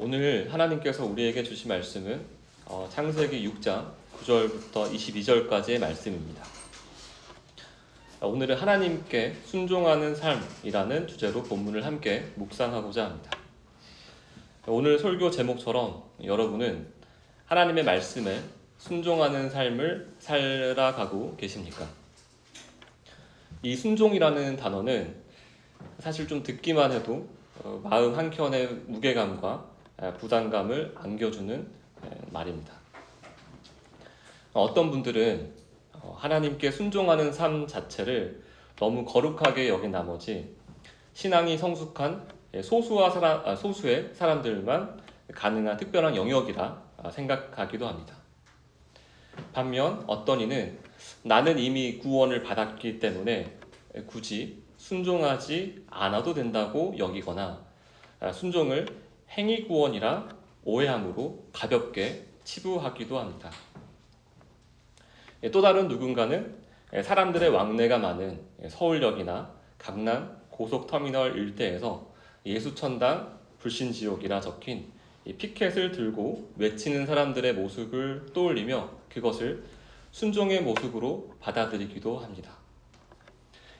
오늘 하나님께서 우리에게 주신 말씀은 창세기 6장 9절부터 22절까지의 말씀입니다. 오늘은 하나님께 순종하는 삶이라는 주제로 본문을 함께 묵상하고자 합니다. 오늘 설교 제목처럼 여러분은 하나님의 말씀에 순종하는 삶을 살아가고 계십니까? 이 순종이라는 단어는 사실 좀 듣기만 해도 마음 한켠의 무게감과 부담감을 안겨주는 말입니다. 어떤 분들은 하나님께 순종하는 삶 자체를 너무 거룩하게 여긴 나머지 신앙이 성숙한 소수의 사람들만 가능한 특별한 영역이라 생각하기도 합니다. 반면 어떤 이는 나는 이미 구원을 받았기 때문에 굳이 순종하지 않아도 된다고 여기거나 순종을 행위 구원이라 오해함으로 가볍게 치부하기도 합니다. 또 다른 누군가는 사람들의 왕래가 많은 서울역이나 강남 고속터미널 일대에서 예수천당 불신지옥이라 적힌 피켓을 들고 외치는 사람들의 모습을 떠올리며 그것을 순종의 모습으로 받아들이기도 합니다.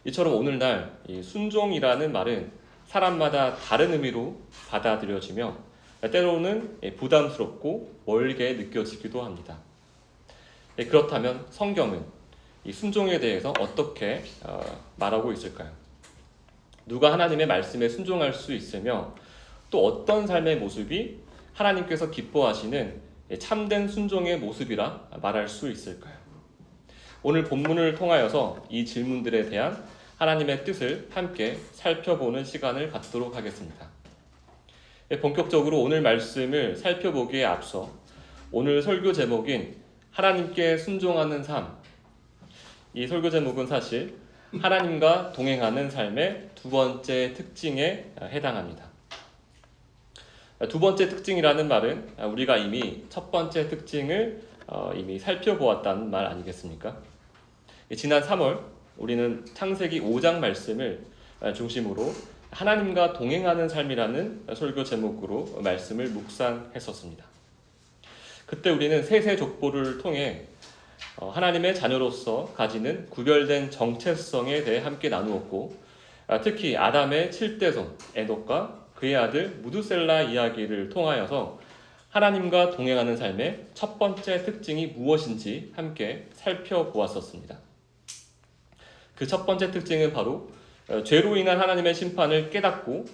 이처럼 오늘날 순종이라는 말은 사람마다 다른 의미로 받아들여지며 때로는 부담스럽고 멀게 느껴지기도 합니다. 그렇다면 성경은 이 순종에 대해서 어떻게 말하고 있을까요? 누가 하나님의 말씀에 순종할 수 있으며 또 어떤 삶의 모습이 하나님께서 기뻐하시는 참된 순종의 모습이라 말할 수 있을까요? 오늘 본문을 통하여서 이 질문들에 대한 하나님의 뜻을 함께 살펴보는 시간을 갖도록 하겠습니다. 본격적으로 오늘 말씀을 살펴보기에 앞서 오늘 설교 제목인 하나님께 순종하는 삶, 이 설교 제목은 사실 하나님과 동행하는 삶의 두 번째 특징에 해당합니다. 두 번째 특징이라는 말은 우리가 이미 첫 번째 특징을 이미 살펴보았다는 말 아니겠습니까? 지난 3월 우리는 창세기 5장 말씀을 중심으로 하나님과 동행하는 삶이라는 설교 제목으로 말씀을 묵상했었습니다. 그때 우리는 셋의 족보를 통해 하나님의 자녀로서 가지는 구별된 정체성에 대해 함께 나누었고, 특히 아담의 7대손 에녹과 그의 아들 무드셀라 이야기를 통하여서 하나님과 동행하는 삶의 첫 번째 특징이 무엇인지 함께 살펴보았었습니다. 그 첫 번째 특징은 바로 죄로 인한 하나님의 심판을 깨닫고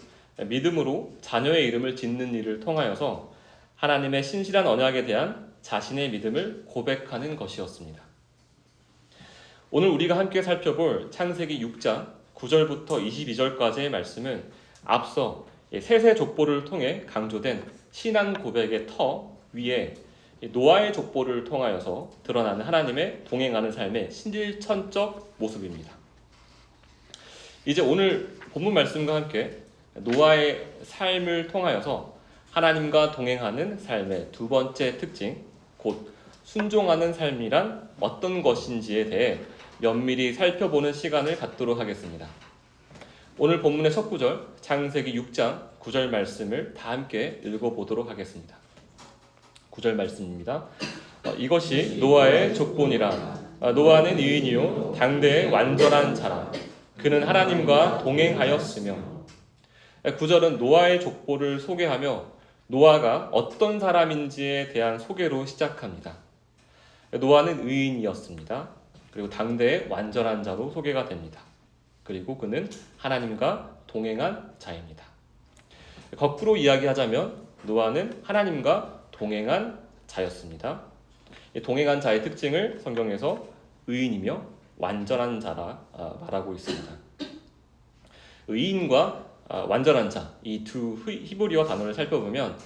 믿음으로 자녀의 이름을 짓는 일을 통하여서 하나님의 신실한 언약에 대한 자신의 믿음을 고백하는 것이었습니다. 오늘 우리가 함께 살펴볼 창세기 6장 9절부터 22절까지의 말씀은 앞서 셋의 족보를 통해 강조된 신앙 고백의 터 위에 노아의 족보를 통하여서 드러나는 하나님의 동행하는 삶의 신질천적 모습입니다. 이제 오늘 본문 말씀과 함께 노아의 삶을 통하여서 하나님과 동행하는 삶의 두 번째 특징, 곧 순종하는 삶이란 어떤 것인지에 대해 면밀히 살펴보는 시간을 갖도록 하겠습니다. 오늘 본문의 첫 구절, 창세기 6장 9절 말씀을 다 함께 읽어보도록 하겠습니다. 9절 말씀입니다. 이것이 노아의 족보니라. 노아는 의인이요 당대의 완전한 자라. 그는 하나님과 동행하였으며. 9절은 노아의 족보를 소개하며 노아가 어떤 사람인지에 대한 소개로 시작합니다. 노아는 의인이었습니다. 그리고 당대의 완전한 자로 소개가 됩니다. 그리고 그는 하나님과 동행한 자입니다. 거꾸로 이야기하자면 노아는 하나님과 동행한 자였습니다. 동행한 자의 특징을 성경에서 의인이며 완전한 자라 말하고 있습니다. 의인과 완전한 자, 이 두 히브리어 단어를 살펴보면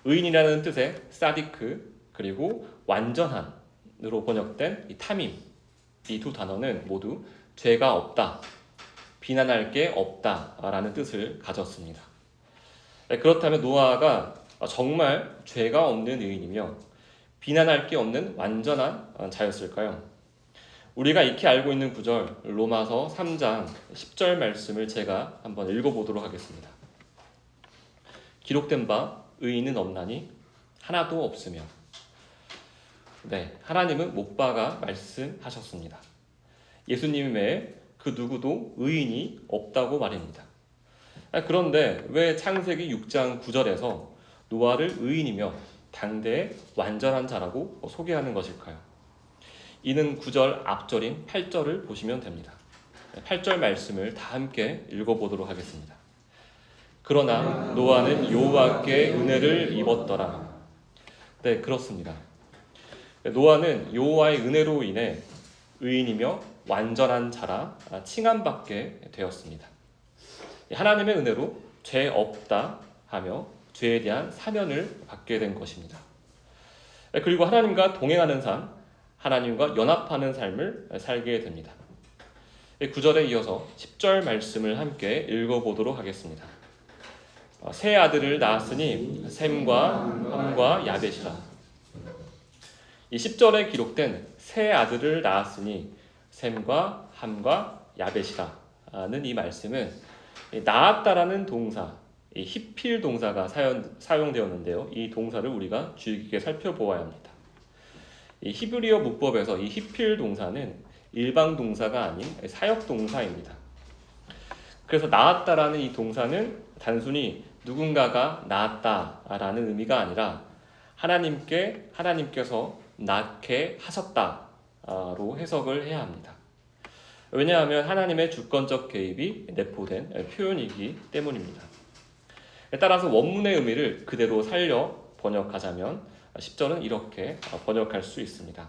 의인이라는 뜻의 사디크 그리고 완전한으로 번역된 이 타밈, 이 두 단어는 모두 죄가 없다, 비난할 게 없다라는 뜻을 가졌습니다. 그렇다면 노아가 정말 죄가 없는 의인이며 비난할 게 없는 완전한 자였을까요? 우리가 익히 알고 있는 구절 로마서 3장 10절 말씀을 제가 한번 읽어보도록 하겠습니다. 기록된 바 의인은 없나니 하나도 없으며. 네, 하나님은 못 박아 말씀하셨습니다. 예수님 외에 그 누구도 의인이 없다고 말입니다. 그런데 왜 창세기 6장 9절에서 노아를 의인이며 당대의 완전한 자라고 소개하는 것일까요? 이는 9절 앞절인 8절을 보시면 됩니다. 8절 말씀을 다 함께 읽어보도록 하겠습니다. 그러나 노아는 여호와께 은혜를 입었더라. 네, 그렇습니다. 노아는 여호와의 은혜로 인해 의인이며 완전한 자라 칭함받게 되었습니다. 하나님의 은혜로 죄 없다 하며 죄에 대한 사면을 받게 된 것입니다. 그리고 하나님과 동행하는 삶, 하나님과 연합하는 삶을 살게 됩니다. 9절에 이어서 10절 말씀을 함께 읽어보도록 하겠습니다. 세 아들을 낳았으니 셈과 함과 야벳이라. 이 10절에 기록된 세 아들을 낳았으니 셈과 함과 야벳이라는 이 말씀은 낳았다라는 동사, 이 히필 동사가 사용되었는데요. 이 동사를 우리가 주의 깊게 살펴보아야 합니다. 이 히브리어 문법에서 이 히필 동사는 일방 동사가 아닌 사역 동사입니다. 그래서 낳았다라는 이 동사는 단순히 누군가가 낳았다라는 의미가 아니라 하나님께서 낳게 하셨다로 해석을 해야 합니다. 왜냐하면 하나님의 주권적 개입이 내포된 표현이기 때문입니다. 따라서 원문의 의미를 그대로 살려 번역하자면 10절은 이렇게 번역할 수 있습니다.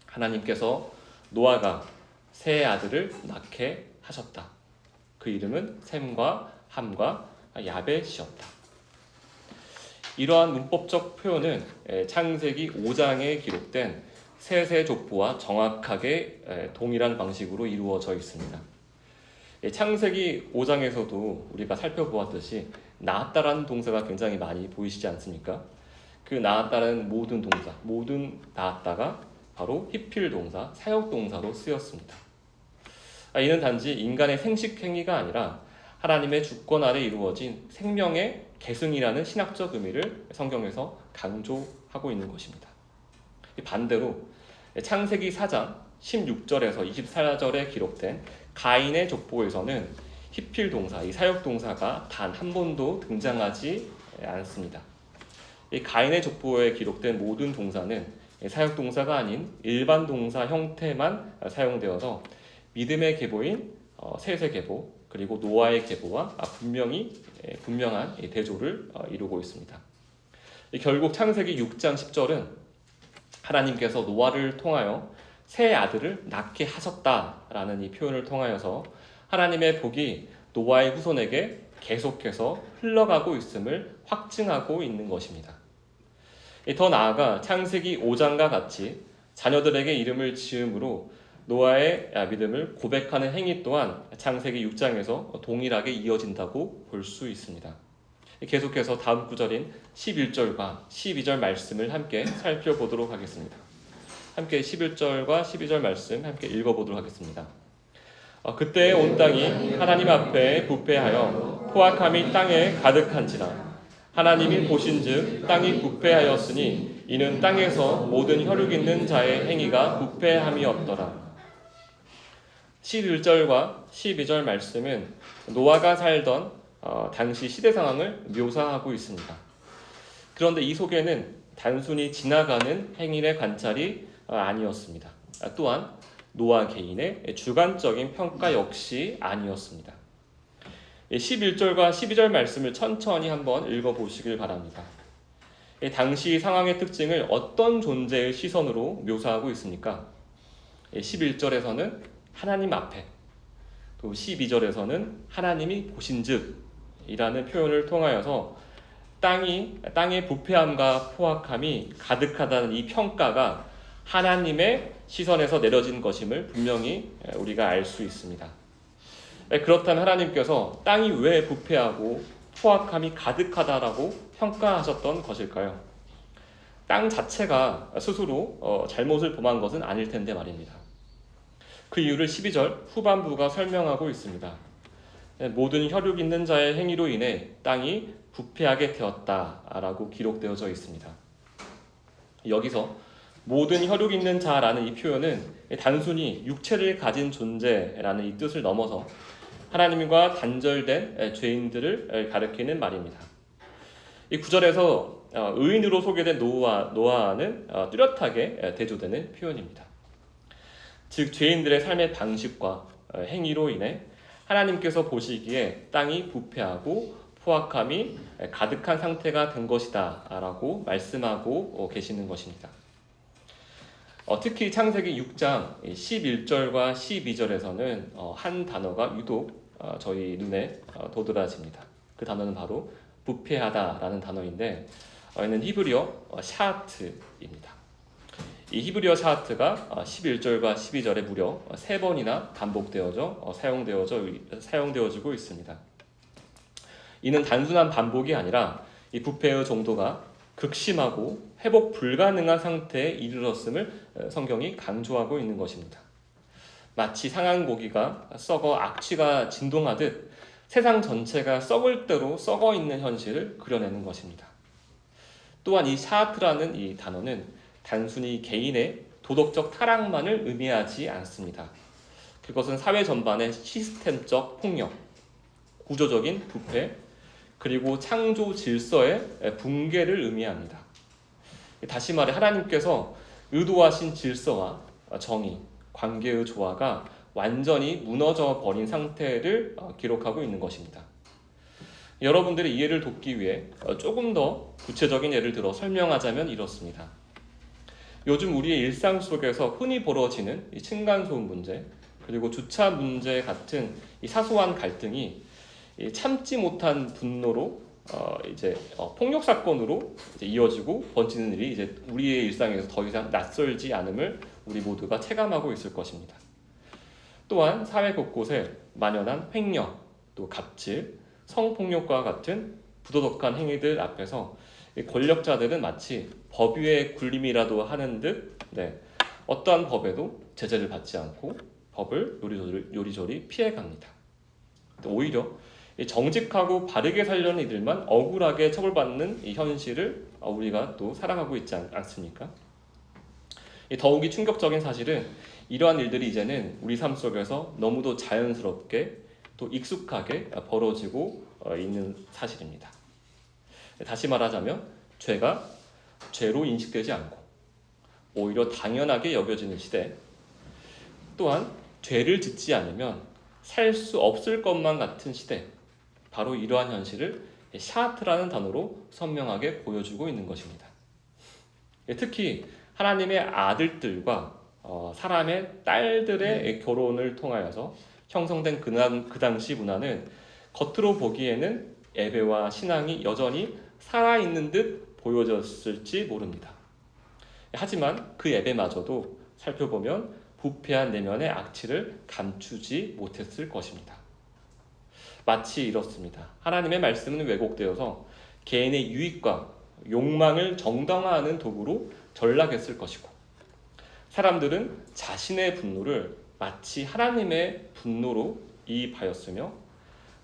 하나님께서 노아가 세 아들을 낳게 하셨다. 그 이름은 셈과 함과 야벳이었다. 이러한 문법적 표현은 창세기 5장에 기록된 셋의 족보와 정확하게 동일한 방식으로 이루어져 있습니다. 창세기 5장에서도 우리가 살펴보았듯이 낳았다라는 동사가 굉장히 많이 보이시지 않습니까? 그 낳았다는 모든 동사, 모든 낳았다가 바로 히필 동사, 사역 동사로 쓰였습니다. 이는 단지 인간의 생식 행위가 아니라 하나님의 주권 아래 이루어진 생명의 계승이라는 신학적 의미를 성경에서 강조하고 있는 것입니다. 반대로 창세기 4장 16절에서 24절에 기록된 가인의 족보에서는 히필 동사, 이 사역 동사가 단 한 번도 등장하지 않습니다. 이 가인의 족보에 기록된 모든 동사는 사역 동사가 아닌 일반 동사 형태만 사용되어서 믿음의 계보인 셋의 계보 그리고 노아의 계보와 분명한 대조를 이루고 있습니다. 결국 창세기 6장 10절은 하나님께서 노아를 통하여 세 아들을 낳게 하셨다라는 이 표현을 통하여서 하나님의 복이 노아의 후손에게 계속해서 흘러가고 있음을 확증하고 있는 것입니다. 더 나아가 창세기 5장과 같이 자녀들에게 이름을 지음으로 노아의 믿음을 고백하는 행위 또한 창세기 6장에서 동일하게 이어진다고 볼 수 있습니다. 계속해서 다음 구절인 11절과 12절 말씀을 함께 살펴보도록 하겠습니다. 함께 11절과 12절 말씀 함께 읽어보도록 하겠습니다. 그때 온 땅이 하나님 앞에 부패하여 포악함이 땅에 가득한지라. 하나님이 보신즉 땅이 부패하였으니 이는 땅에서 모든 혈육 있는 자의 행위가 부패함이었더라. 11절과 12절 말씀은 노아가 살던 당시 시대 상황을 묘사하고 있습니다. 그런데 이 속에는 단순히 지나가는 행인의 관찰이 아니었습니다. 또한 노아 개인의 주관적인 평가 역시 아니었습니다. 11절과 12절 말씀을 천천히 한번 읽어보시길 바랍니다. 당시 상황의 특징을 어떤 존재의 시선으로 묘사하고 있습니까? 11절에서는 하나님 앞에, 또 12절에서는 하나님이 보신즉 이라는 표현을 통하여서 땅의 부패함과 포악함이 가득하다는 이 평가가 하나님의 시선에서 내려진 것임을 분명히 우리가 알 수 있습니다. 그렇다면 하나님께서 땅이 왜 부패하고 포악함이 가득하다라고 평가하셨던 것일까요? 땅 자체가 스스로 잘못을 범한 것은 아닐 텐데 말입니다. 그 이유를 12절 후반부가 설명하고 있습니다. 모든 혈육 있는 자의 행위로 인해 땅이 부패하게 되었다라고 기록되어져 있습니다. 여기서 모든 혈육 있는 자라는 이 표현은 단순히 육체를 가진 존재라는 이 뜻을 넘어서 하나님과 단절된 죄인들을 가리키는 말입니다. 이 구절에서 의인으로 소개된 노아는 뚜렷하게 대조되는 표현입니다. 즉 죄인들의 삶의 방식과 행위로 인해 하나님께서 보시기에 땅이 부패하고 포악함이 가득한 상태가 된 것이다 라고 말씀하고 계시는 것입니다. 특히 창세기 6장 11절과 12절에서는 한 단어가 유독 저희 눈에 도드라집니다. 그 단어는 바로 부패하다라는 단어인데 이는 히브리어 샤하트입니다. 이 히브리어 샤하트가 11절과 12절에 무려 3번이나 반복되어져 사용되어지고 있습니다. 이는 단순한 반복이 아니라 이 부패의 정도가 극심하고 회복 불가능한 상태에 이르렀음을 성경이 강조하고 있는 것입니다. 마치 상한 고기가 썩어 악취가 진동하듯 세상 전체가 썩을 대로 썩어 있는 현실을 그려내는 것입니다. 또한 이 샤하트라는 이 단어는 단순히 개인의 도덕적 타락만을 의미하지 않습니다. 그것은 사회 전반의 시스템적 폭력, 구조적인 부패, 그리고 창조 질서의 붕괴를 의미합니다. 다시 말해 하나님께서 의도하신 질서와 정의, 관계의 조화가 완전히 무너져 버린 상태를 기록하고 있는 것입니다. 여러분들의 이해를 돕기 위해 조금 더 구체적인 예를 들어 설명하자면 이렇습니다. 요즘 우리의 일상 속에서 흔히 벌어지는 이 층간소음 문제, 그리고 주차 문제 같은 이 사소한 갈등이 참지 못한 분노로 폭력 사건으로 이어지고 번지는 일이 이제 우리의 일상에서 더 이상 낯설지 않음을 우리 모두가 체감하고 있을 것입니다. 또한 사회 곳곳에 만연한 횡령, 또 갑질, 성폭력과 같은 부도덕한 행위들 앞에서 권력자들은 마치 법 위에 군림이라도 하는 듯 어떠한 법에도 제재를 받지 않고 법을 요리조리 피해갑니다. 오히려 정직하고 바르게 살려는 이들만 억울하게 처벌받는 이 현실을 우리가 또 살아가고 있지 않습니까? 더욱이 충격적인 사실은 이러한 일들이 이제는 우리 삶 속에서 너무도 자연스럽게 또 익숙하게 벌어지고 있는 사실입니다. 다시 말하자면 죄가 죄로 인식되지 않고 오히려 당연하게 여겨지는 시대, 또한 죄를 짓지 않으면 살 수 없을 것만 같은 시대, 바로 이러한 현실을 샤하트라는 단어로 선명하게 보여주고 있는 것입니다. 특히 하나님의 아들들과 사람의 딸들의 결혼을 통하여서 형성된 그 당시 문화는 겉으로 보기에는 예배와 신앙이 여전히 살아있는 듯 보여졌을지 모릅니다. 하지만 그 예배마저도 살펴보면 부패한 내면의 악취를 감추지 못했을 것입니다. 마치 이렇습니다. 하나님의 말씀은 왜곡되어서 개인의 유익과 욕망을 정당화하는 도구로 전락했을 것이고, 사람들은 자신의 분노를 마치 하나님의 분노로 이입하였으며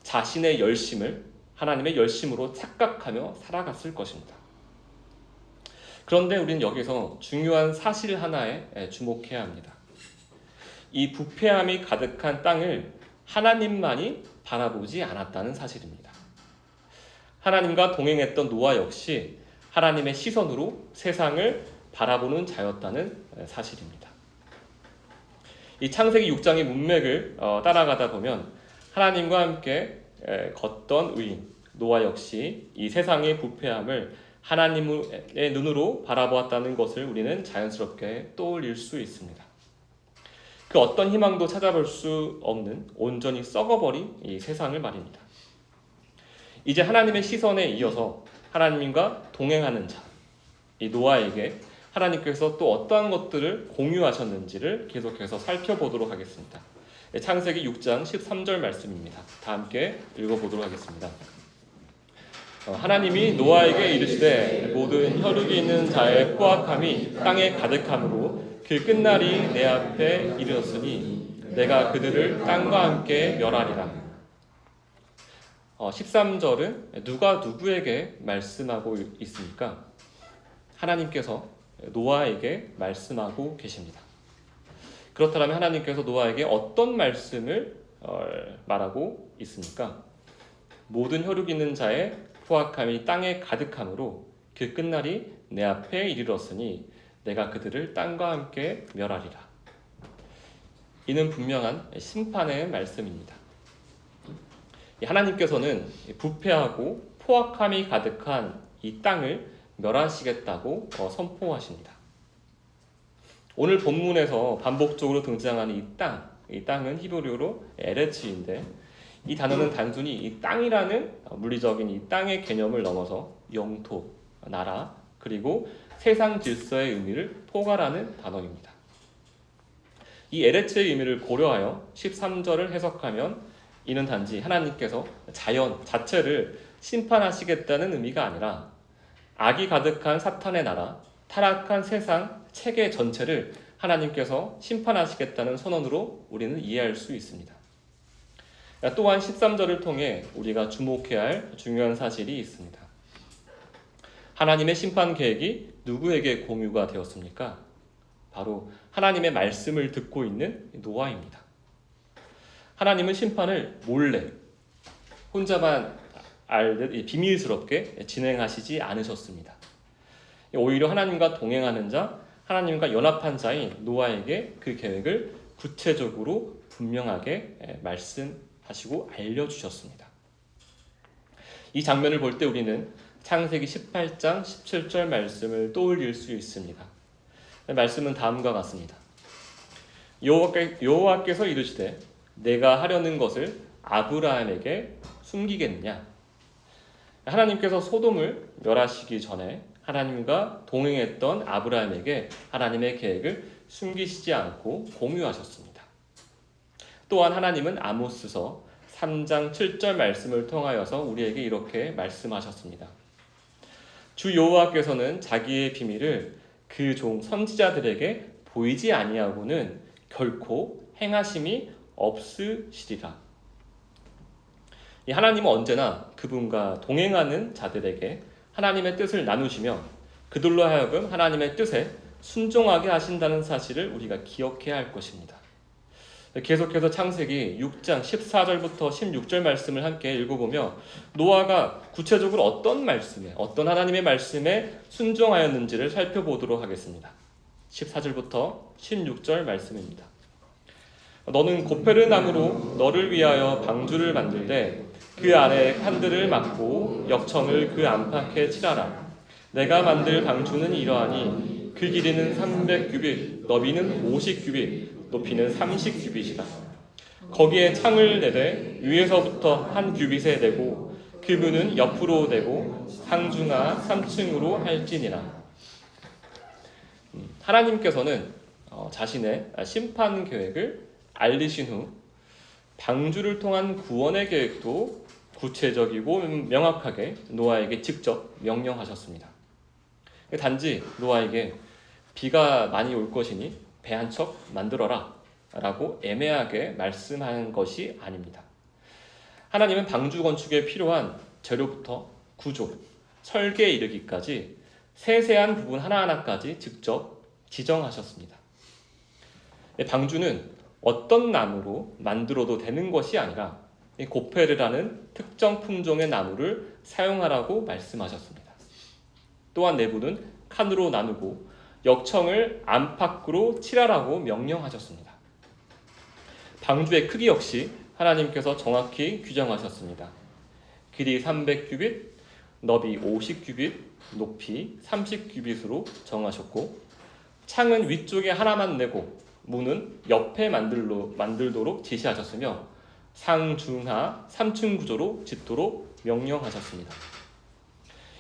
자신의 열심을 하나님의 열심으로 착각하며 살아갔을 것입니다. 그런데 우리는 여기서 중요한 사실 하나에 주목해야 합니다. 이 부패함이 가득한 땅을 하나님만이 바라보지 않았다는 사실입니다. 하나님과 동행했던 노아 역시 하나님의 시선으로 세상을 바라보는 자였다는 사실입니다. 이 창세기 6장의 문맥을 따라가다 보면 하나님과 함께 걷던 의인 노아 역시 이 세상의 부패함을 하나님의 눈으로 바라보았다는 것을 우리는 자연스럽게 떠올릴 수 있습니다. 그 어떤 희망도 찾아볼 수 없는 온전히 썩어버린 이 세상을 말입니다. 이제 하나님의 시선에 이어서 하나님과 동행하는 자, 이 노아에게 하나님께서 또 어떠한 것들을 공유하셨는지를 계속해서 살펴보도록 하겠습니다. 창세기 6장 13절 말씀입니다. 다 함께 읽어보도록 하겠습니다. 하나님이 노아에게 이르시되 모든 혈육이 있는 자의 포악함이 땅에 가득함으로 그 끝날이 내 앞에 이르렀으니 내가 그들을 땅과 함께 멸하리라. 13절은 누가 누구에게 말씀하고 있습니까? 하나님께서 노아에게 말씀하고 계십니다. 그렇다면 하나님께서 노아에게 어떤 말씀을 말하고 있습니까? 모든 혈육 있는 자의 포악함이 땅에 가득함으로 그 끝날이 내 앞에 이르렀으니 내가 그들을 땅과 함께 멸하리라. 이는 분명한 심판의 말씀입니다. 하나님께서는 부패하고 포악함이 가득한 이 땅을 멸하시겠다고 선포하십니다. 오늘 본문에서 반복적으로 등장하는 이 땅은 히브리어로 에레츠인데 이 단어는 단순히 이 땅이라는 물리적인 이 땅의 개념을 넘어서 영토, 나라, 그리고 세상 질서의 의미를 포괄하는 단어입니다. 이 에레츠의 의미를 고려하여 13절을 해석하면 이는 단지 하나님께서 자연 자체를 심판하시겠다는 의미가 아니라 악이 가득한 사탄의 나라, 타락한 세상 체계 전체를 하나님께서 심판하시겠다는 선언으로 우리는 이해할 수 있습니다. 또한 13절을 통해 우리가 주목해야 할 중요한 사실이 있습니다. 하나님의 심판 계획이 누구에게 공유가 되었습니까? 바로 하나님의 말씀을 듣고 있는 노아입니다. 하나님은 심판을 몰래 혼자만 알듯 비밀스럽게 진행하시지 않으셨습니다. 오히려 하나님과 동행하는 자, 하나님과 연합한 자인 노아에게 그 계획을 구체적으로 분명하게 말씀하시고 알려주셨습니다. 이 장면을 볼 때 우리는 창세기 18장 17절 말씀을 떠올릴 수 있습니다. 말씀은 다음과 같습니다. 여호와께서 이르시되 내가 하려는 것을 아브라함에게 숨기겠느냐? 하나님께서 소돔을 멸하시기 전에 하나님과 동행했던 아브라함에게 하나님의 계획을 숨기시지 않고 공유하셨습니다. 또한 하나님은 아모스서 3장 7절 말씀을 통하여서 우리에게 이렇게 말씀하셨습니다. 주 여호와께서는 자기의 비밀을 그 종 선지자들에게 보이지 아니하고는 결코 행하심이 없으시리라. 하나님은 언제나 그분과 동행하는 자들에게 하나님의 뜻을 나누시며 그들로 하여금 하나님의 뜻에 순종하게 하신다는 사실을 우리가 기억해야 할 것입니다. 계속해서 창세기 6장 14절부터 16절 말씀을 함께 읽어보며 노아가 구체적으로 어떤 하나님의 말씀에 순종하였는지를 살펴보도록 하겠습니다. 14절부터 16절 말씀입니다. 너는 고페르 나무로 너를 위하여 방주를 만들되 그 안에 칸들을 막고 역청을 그 안팎에 칠하라. 내가 만들 방주는 이러하니 그 길이는 300규빗, 너비는 50규빗, 높이는 30규빗이다. 거기에 창을 내되 위에서부터 한 규빗에 내고 그 문은 옆으로 내고 상중하 3층으로 할지니라. 하나님께서는 자신의 심판 계획을 알리신 후 방주를 통한 구원의 계획도 구체적이고 명확하게 노아에게 직접 명령하셨습니다. 단지 노아에게 비가 많이 올 것이니 배 한 척 만들어라 라고 애매하게 말씀한 것이 아닙니다. 하나님은 방주 건축에 필요한 재료부터 구조, 설계에 이르기까지 세세한 부분 하나하나까지 직접 지정하셨습니다. 방주는 어떤 나무로 만들어도 되는 것이 아니라 고페르라는 특정 품종의 나무를 사용하라고 말씀하셨습니다. 또한 내부는 칸으로 나누고 역청을 안팎으로 칠하라고 명령하셨습니다. 방주의 크기 역시 하나님께서 정확히 규정하셨습니다. 길이 300규빗, 너비 50규빗, 높이 30규빗으로 정하셨고 창은 위쪽에 하나만 내고 문은 옆에 만들도록 지시하셨으며 상중하 3층 구조로 짓도록 명령하셨습니다.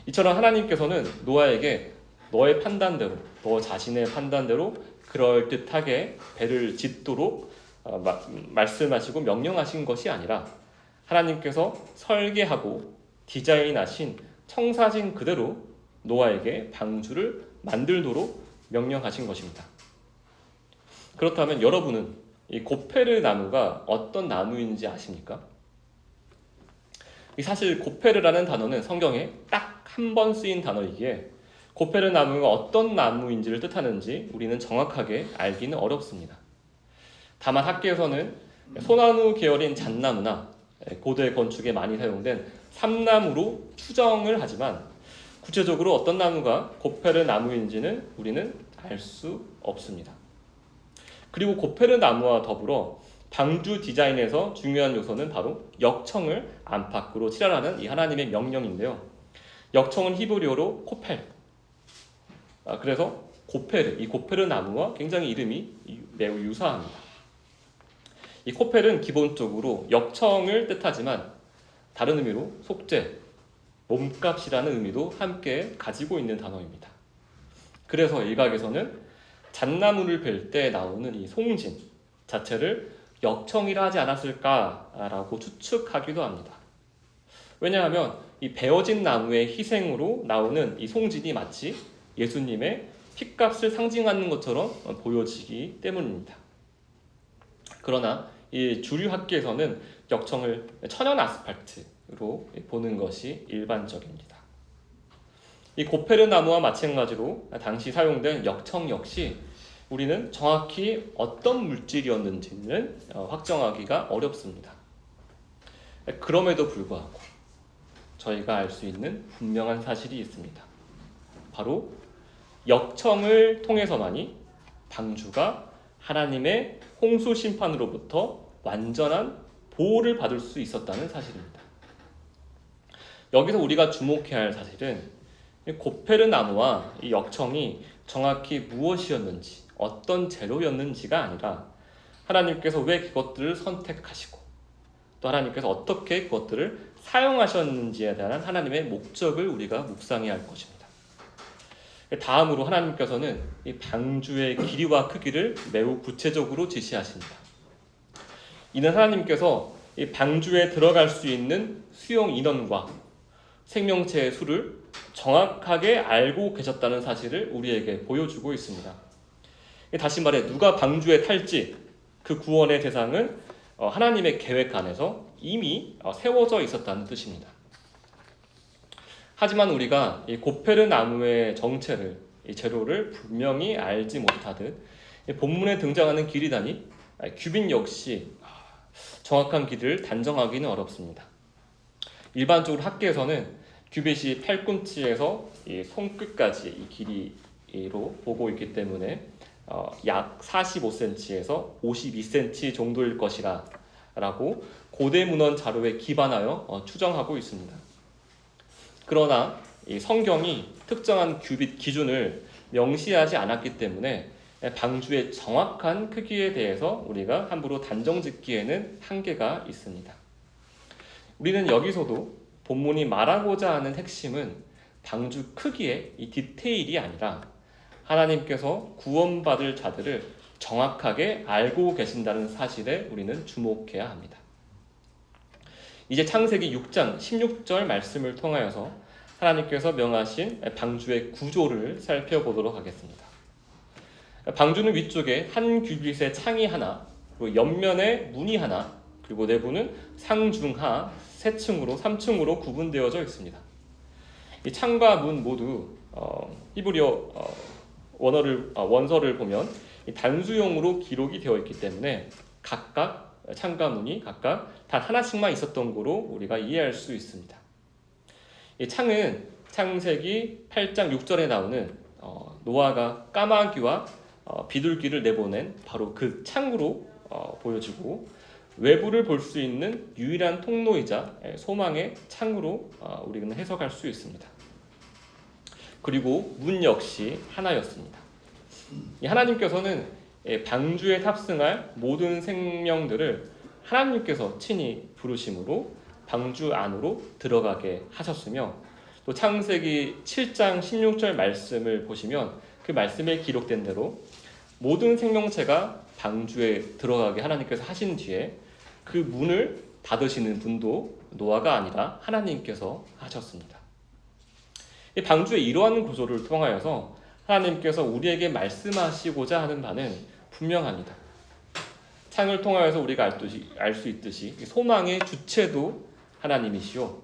이처럼 하나님께서는 노아에게 너의 판단대로, 너 자신의 판단대로 그럴듯하게 배를 짓도록 말씀하시고 명령하신 것이 아니라 하나님께서 설계하고 디자인하신 청사진 그대로 노아에게 방주를 만들도록 명령하신 것입니다. 그렇다면 여러분은 이 고페르 나무가 어떤 나무인지 아십니까? 이 사실 고페르라는 단어는 성경에 딱 한 번 쓰인 단어이기에 고페르 나무가 어떤 나무인지를 뜻하는지 우리는 정확하게 알기는 어렵습니다. 다만 학계에서는 소나무 계열인 잣나무나 고대 건축에 많이 사용된 삼나무로 추정을 하지만 구체적으로 어떤 나무가 고페르 나무인지는 우리는 알 수 없습니다. 그리고 고페르 나무와 더불어 방주 디자인에서 중요한 요소는 바로 역청을 안팎으로 칠하라는 이 하나님의 명령인데요. 역청은 히브리어로 코펠. 그래서 고페르, 이 고페르 나무와 굉장히 이름이 매우 유사합니다. 이 코펠은 기본적으로 역청을 뜻하지만 다른 의미로 속죄, 몸값이라는 의미도 함께 가지고 있는 단어입니다. 그래서 일각에서는 잣나무를 벨 때 나오는 이 송진 자체를 역청이라 하지 않았을까라고 추측하기도 합니다. 왜냐하면 이 베어진 나무의 희생으로 나오는 이 송진이 마치 예수님의 피값을 상징하는 것처럼 보여지기 때문입니다. 그러나 이 주류 학계에서는 역청을 천연 아스팔트로 보는 것이 일반적입니다. 이 고페르 나무와 마찬가지로 당시 사용된 역청 역시 우리는 정확히 어떤 물질이었는지는 확정하기가 어렵습니다. 그럼에도 불구하고 저희가 알 수 있는 분명한 사실이 있습니다. 바로 역청을 통해서만이 방주가 하나님의 홍수 심판으로부터 완전한 보호를 받을 수 있었다는 사실입니다. 여기서 우리가 주목해야 할 사실은 고페르 나무와 이 역청이 정확히 무엇이었는지, 어떤 재료였는지가 아니라 하나님께서 왜 그것들을 선택하시고 또 하나님께서 어떻게 그것들을 사용하셨는지에 대한 하나님의 목적을 우리가 묵상해야 할 것입니다. 다음으로 하나님께서는 이 방주의 길이와 크기를 매우 구체적으로 지시하십니다. 이는 하나님께서 이 방주에 들어갈 수 있는 수용 인원과 생명체의 수를 정확하게 알고 계셨다는 사실을 우리에게 보여주고 있습니다. 다시 말해 누가 방주에 탈지 그 구원의 대상은 하나님의 계획 안에서 이미 세워져 있었다는 뜻입니다. 하지만 우리가 이 고페르 나무의 정체를, 이 재료를 분명히 알지 못하듯 본문에 등장하는 길이다니 규빗 역시 정확한 길이를 단정하기는 어렵습니다. 일반적으로 학계에서는 규빗이 팔꿈치에서 이 손끝까지 이 길이로 보고 있기 때문에 약 45cm에서 52cm 정도일 것이라 라고 고대 문헌 자료에 기반하여 추정하고 있습니다. 그러나 이 성경이 특정한 규빗 기준을 명시하지 않았기 때문에 방주의 정확한 크기에 대해서 우리가 함부로 단정짓기에는 한계가 있습니다. 우리는 여기서도 본문이 말하고자 하는 핵심은 방주 크기의 이 디테일이 아니라 하나님께서 구원받을 자들을 정확하게 알고 계신다는 사실에 우리는 주목해야 합니다. 이제 창세기 6장 16절 말씀을 통하여서 하나님께서 명하신 방주의 구조를 살펴보도록 하겠습니다. 방주는 위쪽에 한 규빗의 창이 하나, 그리고 옆면에 문이 하나, 그리고 내부는 상중하 세 층으로 3층으로 구분되어져 있습니다. 이 창과 문 모두 히브리어 원서를 보면 단수형으로 기록이 되어 있기 때문에 각각 창과 문이 각각 단 하나씩만 있었던 거로 우리가 이해할 수 있습니다. 이 창은 창세기 8장 6절에 나오는 노아가 까마귀와 비둘기를 내보낸 바로 그 창으로 보여지고 외부를 볼 수 있는 유일한 통로이자 소망의 창으로 우리는 해석할 수 있습니다. 그리고 문 역시 하나였습니다. 하나님께서는 방주에 탑승할 모든 생명들을 하나님께서 친히 부르심으로 방주 안으로 들어가게 하셨으며 또 창세기 7장 16절 말씀을 보시면 그 말씀에 기록된 대로 모든 생명체가 방주에 들어가게 하나님께서 하신 뒤에 그 문을 닫으시는 분도 노아가 아니라 하나님께서 하셨습니다. 이 방주의 이러한 구조를 통하여서 하나님께서 우리에게 말씀하시고자 하는 바는 분명합니다. 창을 통하여서 우리가 알 수 있듯이 소망의 주체도 하나님이시오.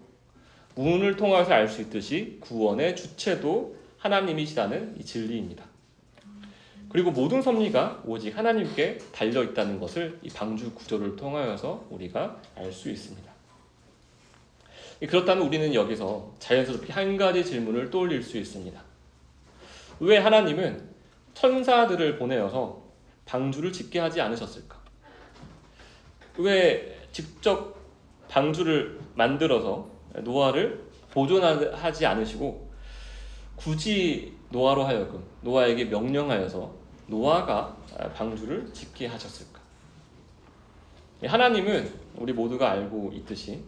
문을 통해서 알 수 있듯이 구원의 주체도 하나님이시라는 이 진리입니다. 그리고 모든 섭리가 오직 하나님께 달려 있다는 것을 이 방주 구조를 통하여서 우리가 알 수 있습니다. 그렇다면 우리는 여기서 자연스럽게 한 가지 질문을 떠올릴 수 있습니다. 왜 하나님은 천사들을 보내어서 방주를 짓게 하지 않으셨을까? 왜 직접 방주를 만들어서 노아를 보존하지 않으시고 굳이 노아로 하여금 노아에게 명령하여서 노아가 방주를 짓게 하셨을까? 하나님은 우리 모두가 알고 있듯이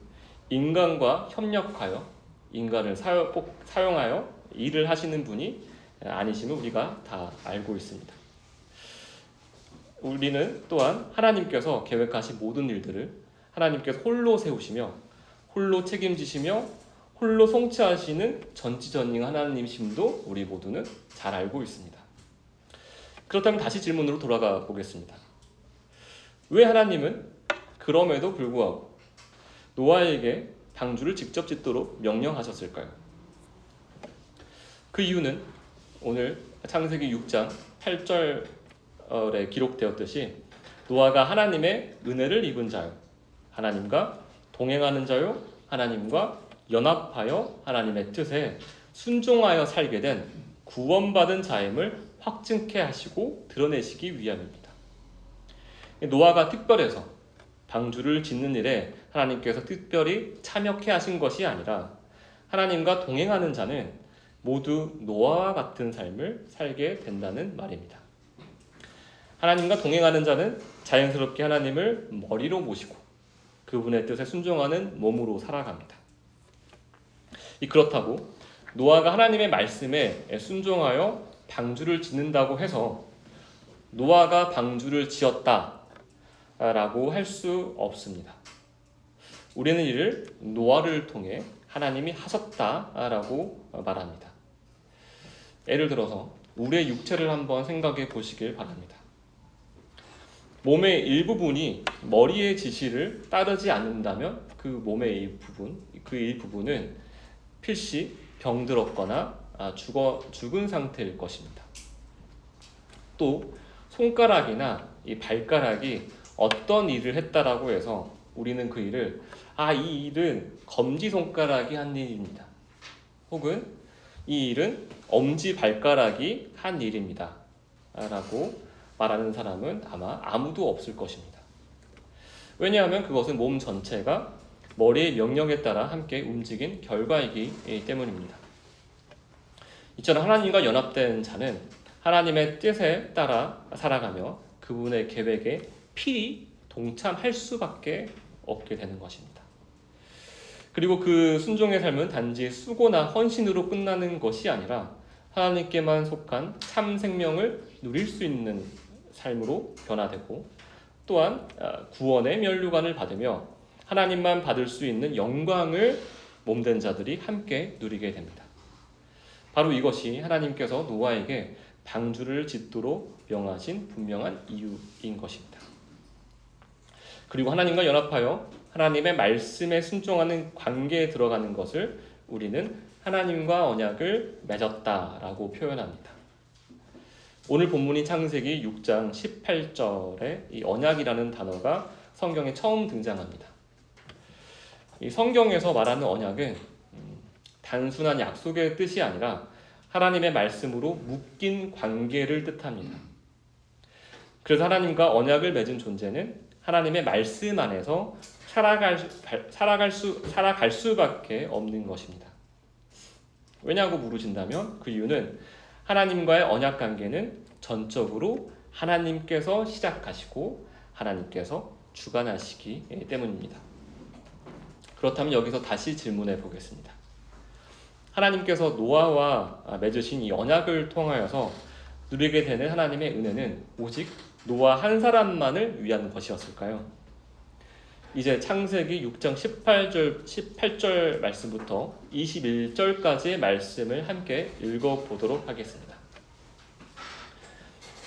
인간과 협력하여 인간을 꼭 사용하여 일을 하시는 분이 아니심을 우리가 다 알고 있습니다. 우리는 또한 하나님께서 계획하신 모든 일들을 하나님께서 홀로 세우시며 홀로 책임지시며 홀로 성취하시는 전지전능 하나님이심도 우리 모두는 잘 알고 있습니다. 그렇다면 다시 질문으로 돌아가 보겠습니다. 왜 하나님은 그럼에도 불구하고 노아에게 방주를 직접 짓도록 명령하셨을까요? 그 이유는 오늘 창세기 6장 8절에 기록되었듯이 노아가 하나님의 은혜를 입은 자요, 하나님과 동행하는 자요, 하나님과 연합하여 하나님의 뜻에 순종하여 살게 된 구원받은 자임을 확증케 하시고 드러내시기 위함입니다. 노아가 특별해서 방주를 짓는 일에 하나님께서 특별히 참여케 하신 것이 아니라 하나님과 동행하는 자는 모두 노아와 같은 삶을 살게 된다는 말입니다. 하나님과 동행하는 자는 자연스럽게 하나님을 머리로 모시고 그분의 뜻에 순종하는 몸으로 살아갑니다. 그렇다고 노아가 하나님의 말씀에 순종하여 방주를 짓는다고 해서 노아가 방주를 지었다라고 할 수 없습니다. 우리는 이를 노아를 통해 하나님이 하셨다라고 말합니다. 예를 들어서 우리의 육체를 한번 생각해 보시길 바랍니다. 몸의 일부분이 머리의 지시를 따르지 않는다면 그 몸의 일부분, 그 일부분은 필시 병들었거나 죽은 상태일 것입니다. 또 손가락이나 이 발가락이 어떤 일을 했다라고 해서 우리는 그 일을 이 일은 검지손가락이 한 일입니다. 혹은 이 일은 엄지발가락이 한 일입니다. 라고 말하는 사람은 아마 아무도 없을 것입니다. 왜냐하면 그것은 몸 전체가 머리의 명령에 따라 함께 움직인 결과이기 때문입니다. 이처럼 하나님과 연합된 자는 하나님의 뜻에 따라 살아가며 그분의 계획에 필히 동참할 수밖에 없게 되는 것입니다. 그리고 그 순종의 삶은 단지 수고나 헌신으로 끝나는 것이 아니라 하나님께만 속한 참 생명을 누릴 수 있는 삶으로 변화되고 또한 구원의 면류관을 받으며 하나님만 받을 수 있는 영광을 몸된 자들이 함께 누리게 됩니다. 바로 이것이 하나님께서 노아에게 방주를 짓도록 명하신 분명한 이유인 것입니다. 그리고 하나님과 연합하여 하나님의 말씀에 순종하는 관계에 들어가는 것을 우리는 하나님과 언약을 맺었다라고 표현합니다. 오늘 본문인 창세기 6장 18절에 이 언약이라는 단어가 성경에 처음 등장합니다. 이 성경에서 말하는 언약은 단순한 약속의 뜻이 아니라 하나님의 말씀으로 묶인 관계를 뜻합니다. 그래서 하나님과 언약을 맺은 존재는 하나님의 말씀 안에서 살아갈 수밖에 없는 것입니다. 왜냐고 물으신다면 그 이유는 하나님과의 언약 관계는 전적으로 하나님께서 시작하시고 하나님께서 주관하시기 때문입니다. 그렇다면 여기서 다시 질문해 보겠습니다. 하나님께서 노아와 맺으신 이 언약을 통하여서 누리게 되는 하나님의 은혜는 오직 노아 한 사람만을 위한 것이었을까요? 이제 창세기 6장 18절 말씀부터 21절까지의 말씀을 함께 읽어보도록 하겠습니다.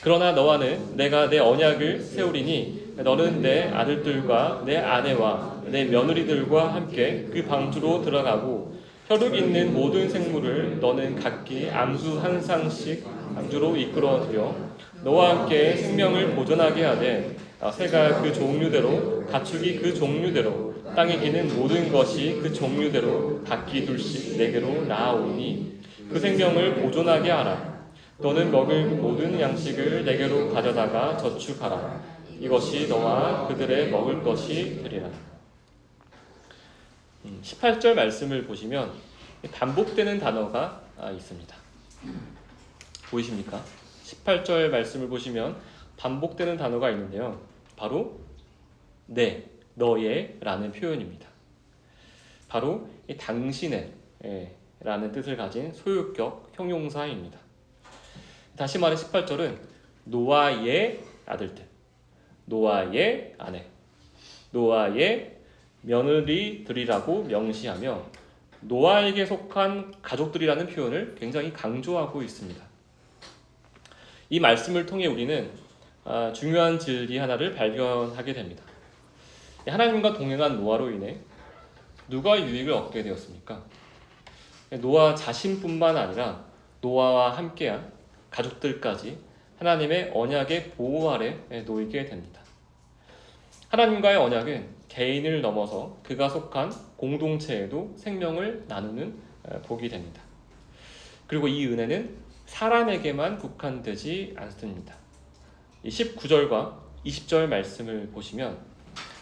그러나 너와는 내가 내 언약을 세우리니 너는 내 아들들과 내 아내와 내 며느리들과 함께 그 방주로 들어가고 혈육 있는 모든 생물을 너는 각기 암수 한 쌍씩 암주로 이끌어들여 너와 함께 생명을 보존하게 하되 새가 그 종류대로 가축이 그 종류대로 땅에 기는 모든 것이 그 종류대로 각기 둘씩 내게로 나아오니 그 생명을 보존하게 하라. 너는 먹을 모든 양식을 내게로 가져다가 저축하라. 이것이 너와 그들의 먹을 것이 되리라. 18절 말씀을 보시면 반복되는 단어가 있습니다. 보이십니까? 18절 말씀을 보시면 반복되는 단어가 있는데요. 바로 내, 너의 라는 표현입니다. 바로 이 당신의 라는 뜻을 가진 소유격 형용사입니다. 다시 말해 18절은 노아의 아들들, 노아의 아내, 노아의 며느리들이라고 명시하며 노아에게 속한 가족들이라는 표현을 굉장히 강조하고 있습니다. 이 말씀을 통해 우리는 중요한 진리 하나를 발견하게 됩니다. 하나님과 동행한 노아로 인해 누가 유익을 얻게 되었습니까? 노아 자신뿐만 아니라 노아와 함께한 가족들까지 하나님의 언약의 보호 아래 놓이게 됩니다. 하나님과의 언약은 개인을 넘어서 그가 속한 공동체에도 생명을 나누는 복이 됩니다. 그리고 이 은혜는 사람에게만 국한되지 않습니다. 19절과 20절 말씀을 보시면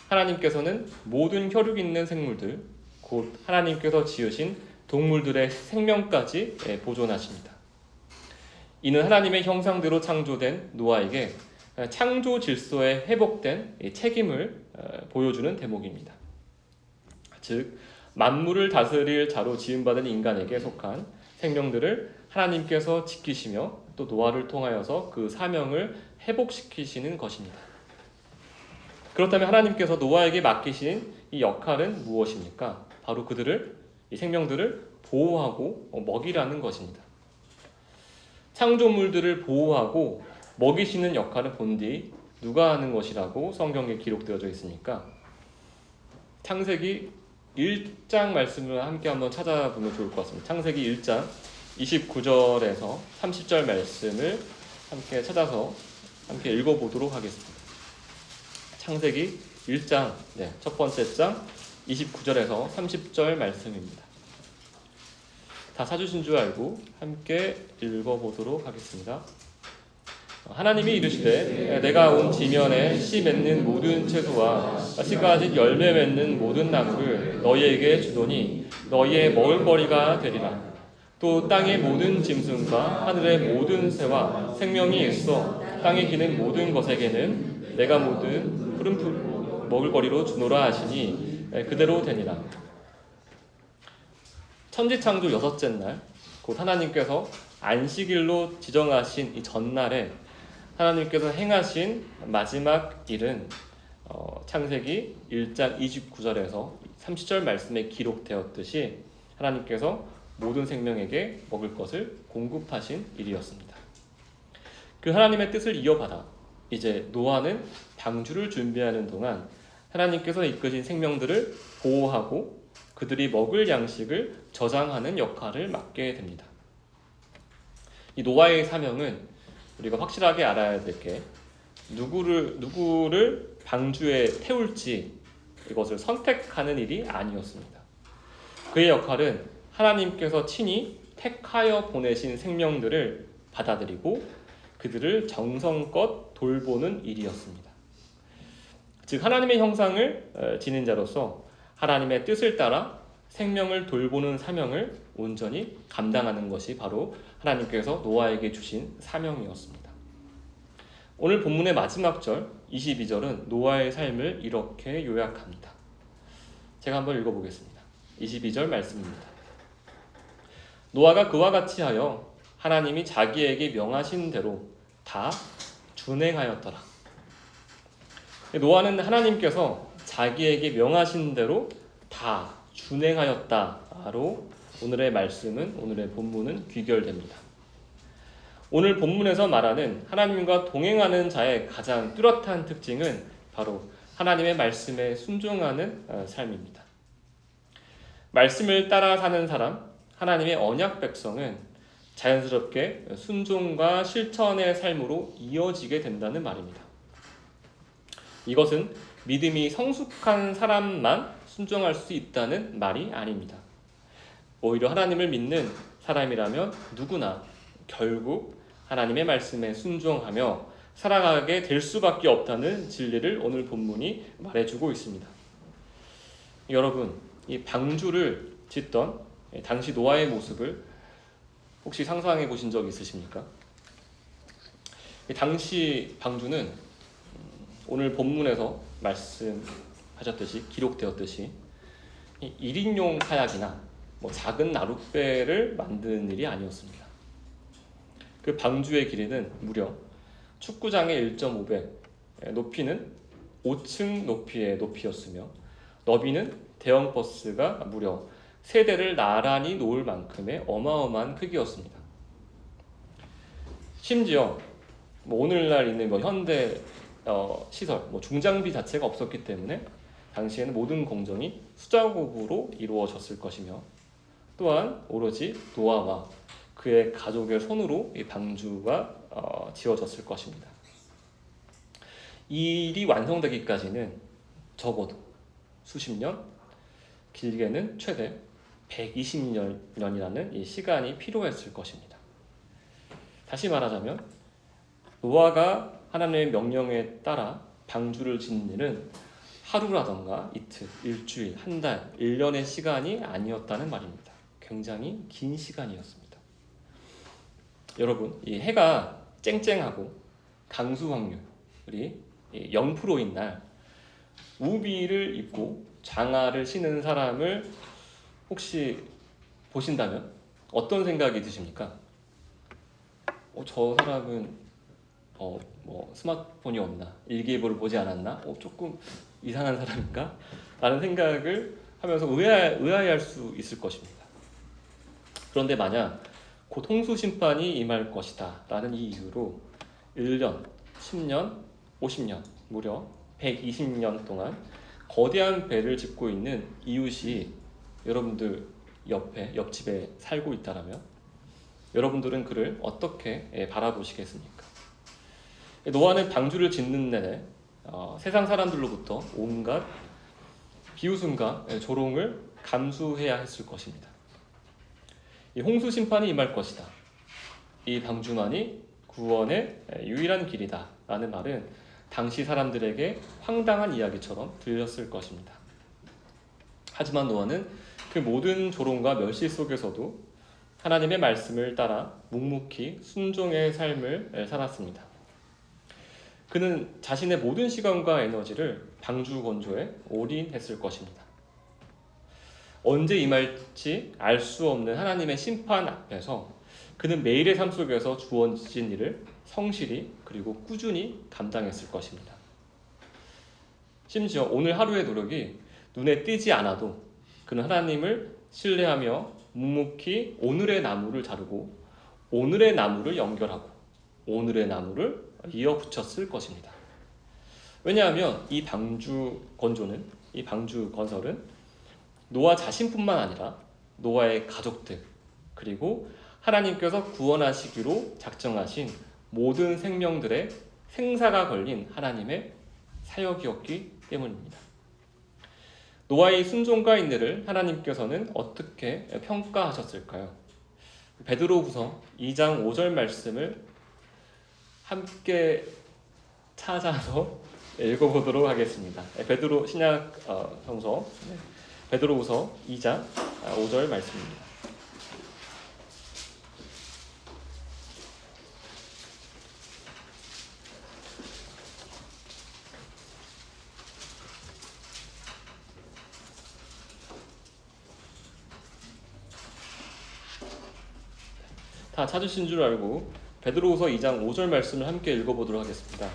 하나님께서는 모든 혈육 있는 생물들, 곧 하나님께서 지으신 동물들의 생명까지 보존하십니다. 이는 하나님의 형상대로 창조된 노아에게 창조 질서에 회복된 책임을 보여주는 대목입니다. 즉 만물을 다스릴 자로 지음받은 인간에게 속한 생명들을 하나님께서 지키시며 또 노아를 통하여서 그 사명을 회복시키시는 것입니다. 그렇다면 하나님께서 노아에게 맡기신 이 역할은 무엇입니까? 바로 이 생명들을 보호하고 먹이라는 것입니다. 창조물들을 보호하고 먹이시는 역할은 본디 누가 하는 것이라고 성경에 기록되어져 있습니까? 창세기 1장 말씀을 함께 한번 찾아보면 좋을 것 같습니다. 창세기 1장 29절에서 30절 말씀을 함께 찾아서 함께 읽어보도록 하겠습니다. 창세기 1장 첫 번째 장 29절에서 30절 말씀입니다. 다 찾으신 줄 알고 함께 읽어보도록 하겠습니다. 하나님이 이르시되 내가 온 지면에 씨 맺는 모든 채소와 씨가 아직 열매 맺는 모든 나무를 너희에게 주노니 너희의 먹을거리가 되리라. 또 땅의 모든 짐승과 하늘의 모든 새와 생명이 있어 땅에 기는 모든 것에게는 내가 모든 푸른 먹을거리로 주노라 하시니 그대로 되니라. 천지창조 6째 날, 곧 하나님께서 안식일로 지정하신 이 전날에 하나님께서 행하신 마지막 일은 창세기 1장 29절에서 30절 말씀에 기록되었듯이 하나님께서 모든 생명에게 먹을 것을 공급하신 일이었습니다. 그 하나님의 뜻을 이어받아 이제 노아는 방주를 준비하는 동안 하나님께서 이끄신 생명들을 보호하고 그들이 먹을 양식을 저장하는 역할을 맡게 됩니다. 이 노아의 사명은 우리가 확실하게 알아야 될 게 누구를 방주에 태울지 이것을 선택하는 일이 아니었습니다. 그의 역할은 하나님께서 친히 택하여 보내신 생명들을 받아들이고 그들을 정성껏 돌보는 일이었습니다. 즉 하나님의 형상을 지닌 자로서 하나님의 뜻을 따라 생명을 돌보는 사명을 온전히 감당하는 것이 바로 하나님께서 노아에게 주신 사명이었습니다. 오늘 본문의 마지막 절 22절은 노아의 삶을 이렇게 요약합니다. 제가 한번 읽어보겠습니다. 22절 말씀입니다. 노아가 그와 같이 하여 하나님이 자기에게 명하신 대로 다 준행하였더라. 노아는 하나님께서 자기에게 명하신 대로 다 준행하였다로 오늘의 본문은 귀결됩니다. 오늘 본문에서 말하는 하나님과 동행하는 자의 가장 뚜렷한 특징은 바로 하나님의 말씀에 순종하는 삶입니다. 말씀을 따라 사는 사람, 하나님의 언약 백성은 자연스럽게 순종과 실천의 삶으로 이어지게 된다는 말입니다. 이것은 믿음이 성숙한 사람만 순종할 수 있다는 말이 아닙니다. 오히려 하나님을 믿는 사람이라면 누구나 결국 하나님의 말씀에 순종하며 살아가게 될 수밖에 없다는 진리를 오늘 본문이 말해주고 있습니다. 여러분, 이 방주를 짓던 당시 노아의 모습을 혹시 상상해 보신 적 있으십니까? 당시 방주는 오늘 본문에서 말씀하셨듯이 기록되었듯이 1인용 사약이나 작은 나룻배를 만드는 일이 아니었습니다. 그 방주의 길이는 무려 축구장의 1.5배, 높이는 5층 높이의 높이였으며 너비는 대형 버스가 무려 3대를 나란히 놓을 만큼의 어마어마한 크기였습니다. 심지어 오늘날 있는 현대 시설, 중장비 자체가 없었기 때문에 당시에는 모든 공정이 수작업으로 이루어졌을 것이며 또한 오로지 노아와 그의 가족의 손으로 이 방주가 지어졌을 것입니다. 이 일이 완성되기까지는 적어도 수십 년, 길게는 최대 120년이라는 이 시간이 필요했을 것입니다. 다시 말하자면 노아가 하나님의 명령에 따라 방주를 짓는 일은 하루라던가 이틀, 일주일, 한 달, 1년의 시간이 아니었다는 말입니다. 굉장히 긴 시간이었습니다. 여러분, 이 해가 쨍쨍하고 강수 확률이 0%인 날 우비를 입고 장화를 신은 사람을 혹시 보신다면 어떤 생각이 드십니까? 저 사람은 스마트폰이 없나? 일기예보를 보지 않았나? 조금 이상한 사람인가? 라는 생각을 하면서 의아해할 수 있을 것입니다. 그런데 만약 곧 홍수심판이 임할 것이다 라는 이 이유로 1년, 10년, 50년, 무려 120년 동안 거대한 배를 짓고 있는 이웃이 여러분들 옆집에 살고 있다면 여러분들은 그를 어떻게 바라보시겠습니까? 노아는 방주를 짓는 내내 세상 사람들로부터 온갖 비웃음과 조롱을 감수해야 했을 것입니다. 이 홍수 심판이 임할 것이다. 이 방주만이 구원의 유일한 길이다 라는 말은 당시 사람들에게 황당한 이야기처럼 들렸을 것입니다. 하지만 노아는 그 모든 조롱과 멸시 속에서도 하나님의 말씀을 따라 묵묵히 순종의 삶을 살았습니다. 그는 자신의 모든 시간과 에너지를 방주 건조에 올인했을 것입니다. 언제 임할지 알 수 없는 하나님의 심판 앞에서 그는 매일의 삶 속에서 주어진 일을 성실히 그리고 꾸준히 감당했을 것입니다. 심지어 오늘 하루의 노력이 눈에 띄지 않아도 그는 하나님을 신뢰하며 묵묵히 오늘의 나무를 자르고 오늘의 나무를 연결하고 오늘의 나무를 이어붙였을 것입니다. 왜냐하면 이 방주 건설은 노아 자신뿐만 아니라 노아의 가족들 그리고 하나님께서 구원하시기로 작정하신 모든 생명들의 생사가 걸린 하나님의 사역이었기 때문입니다. 노아의 순종과 인내를 하나님께서는 어떻게 평가하셨을까요? 베드로후서 2장 5절 말씀을 함께 찾아서 읽어보도록 하겠습니다. 베드로 신약 성서 베드로후서 2장 5절 말씀입니다. 다 찾으신 줄 알고 베드로후서 2장 5절 말씀을 함께 읽어보도록 하겠습니다.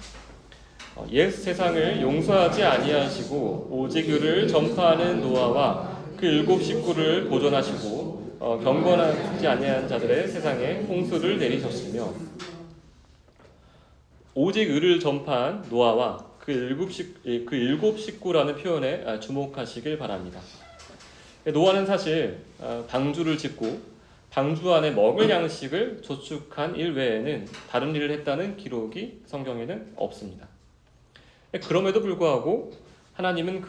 옛 세상을 용서하지 아니하시고 오직 의를 전파하는 노아와 그 7 식구를 보존하시고 경건하지 아니한 자들의 세상에 홍수를 내리셨으며 오직 의를 전파한 노아와 그 7 식구라는 표현에 주목하시길 바랍니다. 노아는 사실 방주를 짓고 방주 안에 먹을 양식을 조축한 일 외에는 다른 일을 했다는 기록이 성경에는 없습니다. 그럼에도 불구하고 하나님은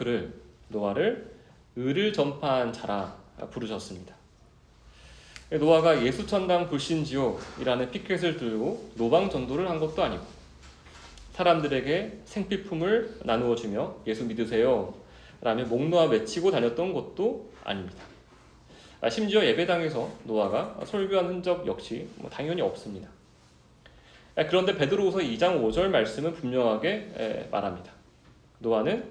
노아를 의를 전파한 자라 부르셨습니다. 노아가 예수천당 불신지옥이라는 피켓을 들고 노방 전도를 한 것도 아니고 사람들에게 생필품을 나누어 주며 예수 믿으세요 라며 목 놓아 외치고 다녔던 것도 아닙니다. 심지어 예배당에서 노아가 설교한 흔적 역시 당연히 없습니다. 그런데 베드로후서 2장 5절 말씀은 분명하게 말합니다. 노아는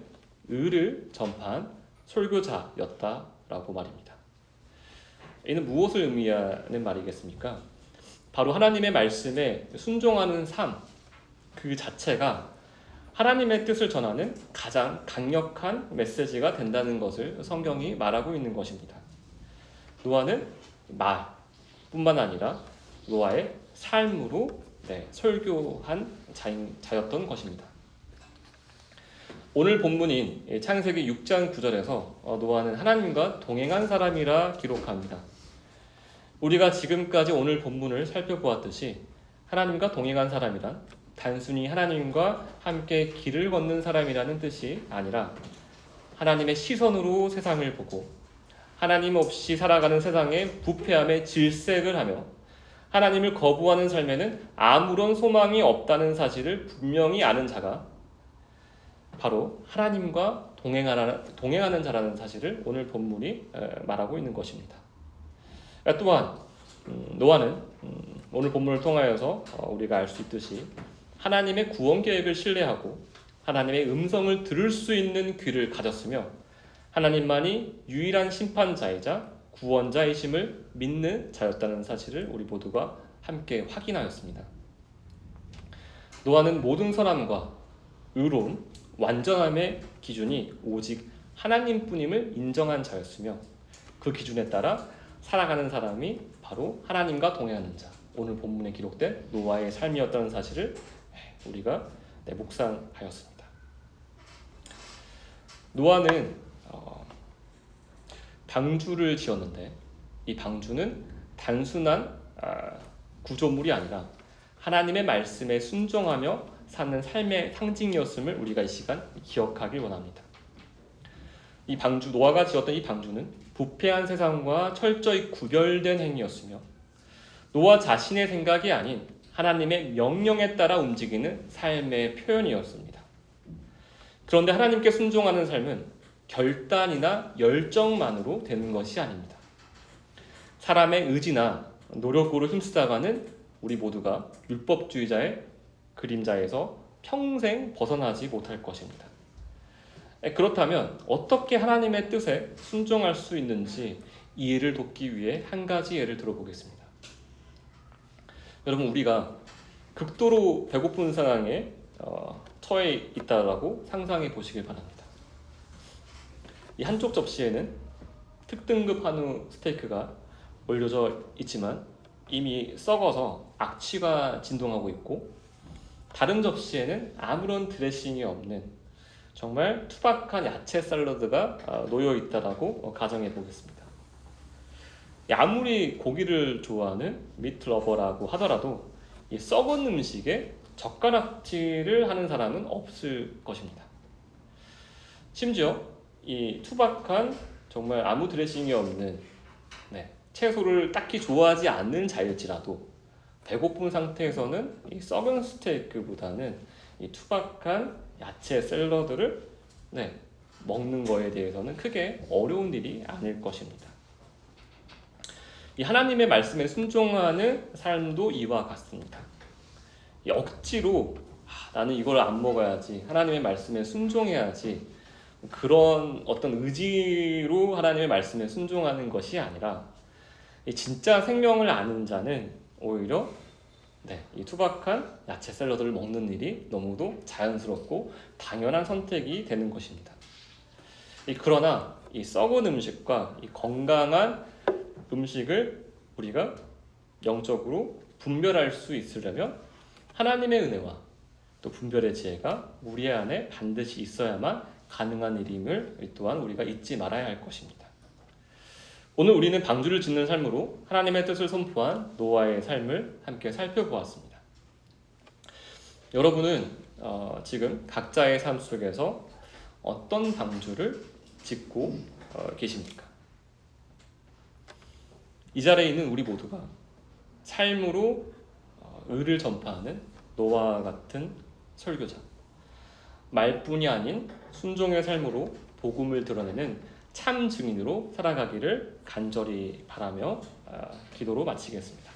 의를 전파한 설교자였다라고 말입니다. 이는 무엇을 의미하는 말이겠습니까? 바로 하나님의 말씀에 순종하는 삶 그 자체가 하나님의 뜻을 전하는 가장 강력한 메시지가 된다는 것을 성경이 말하고 있는 것입니다. 노아는 말뿐만 아니라 노아의 삶으로 설교한 자였던 것입니다. 오늘 본문인 창세기 6장 9절에서 노아는 하나님과 동행한 사람이라 기록합니다. 우리가 지금까지 오늘 본문을 살펴보았듯이 하나님과 동행한 사람이란 단순히 하나님과 함께 길을 걷는 사람이라는 뜻이 아니라 하나님의 시선으로 세상을 보고 하나님 없이 살아가는 세상의 부패함에 질색을 하며 하나님을 거부하는 삶에는 아무런 소망이 없다는 사실을 분명히 아는 자가 바로 하나님과 동행하는 자라는 사실을 오늘 본문이 말하고 있는 것입니다. 또한 노아는 오늘 본문을 통하여서 우리가 알 수 있듯이 하나님의 구원 계획을 신뢰하고 하나님의 음성을 들을 수 있는 귀를 가졌으며 하나님만이 유일한 심판자이자 구원자이심을 믿는 자였다는 사실을 우리 모두가 함께 확인하였습니다. 노아는 모든 선함과 의로움, 완전함의 기준이 오직 하나님뿐임을 인정한 자였으며 그 기준에 따라 살아가는 사람이 바로 하나님과 동행하는 자, 오늘 본문에 기록된 노아의 삶이었다는 사실을 우리가 묵상하였습니다. 노아는 방주를 지었는데 이 방주는 단순한 구조물이 아니라 하나님의 말씀에 순종하며 사는 삶의 상징이었음을 우리가 이 시간 기억하길 원합니다. 이 방주, 노아가 지었던 이 방주는 부패한 세상과 철저히 구별된 행위였으며 노아 자신의 생각이 아닌 하나님의 명령에 따라 움직이는 삶의 표현이었습니다. 그런데 하나님께 순종하는 삶은 결단이나 열정만으로 되는 것이 아닙니다. 사람의 의지나 노력으로 힘쓰다가는 우리 모두가 율법주의자의 그림자에서 평생 벗어나지 못할 것입니다. 그렇다면 어떻게 하나님의 뜻에 순종할 수 있는지 이해를 돕기 위해 한 가지 예를 들어보겠습니다. 여러분, 우리가 극도로 배고픈 상황에 처해 있다라고 상상해 보시길 바랍니다. 이 한쪽 접시에는 특등급 한우 스테이크가 올려져 있지만 이미 썩어서 악취가 진동하고 있고 다른 접시에는 아무런 드레싱이 없는 정말 투박한 야채 샐러드가 놓여 있다라고 가정해 보겠습니다. 아무리 고기를 좋아하는 미트 러버라고 하더라도 이 썩은 음식에 젓가락질을 하는 사람은 없을 것입니다. 심지어 이 투박한 정말 아무 드레싱이 없는 채소를 딱히 좋아하지 않는 자일지라도 배고픈 상태에서는 이 썩은 스테이크보다는 이 투박한 야채 샐러드를 먹는 거에 대해서는 크게 어려운 일이 아닐 것입니다. 이 하나님의 말씀에 순종하는 삶도 이와 같습니다. 이 억지로 나는 이걸 안 먹어야지, 하나님의 말씀에 순종해야지, 그런 어떤 의지로 하나님의 말씀에 순종하는 것이 아니라 이 진짜 생명을 아는 자는 오히려 이 투박한 야채 샐러드를 먹는 일이 너무도 자연스럽고 당연한 선택이 되는 것입니다. 그러나 이 썩은 음식과 이 건강한 음식을 우리가 영적으로 분별할 수 있으려면 하나님의 은혜와 또 분별의 지혜가 우리 안에 반드시 있어야만 가능한 일임을 또한 우리가 잊지 말아야 할 것입니다. 오늘 우리는 방주를 짓는 삶으로 하나님의 뜻을 선포한 노아의 삶을 함께 살펴보았습니다. 여러분은 지금 각자의 삶 속에서 어떤 방주를 짓고 계십니까? 이 자리에 있는 우리 모두가 삶으로 의를 전파하는 노아와 같은 설교자, 말뿐이 아닌 순종의 삶으로 복음을 드러내는 참 증인으로 살아가기를 간절히 바라며 기도로 마치겠습니다.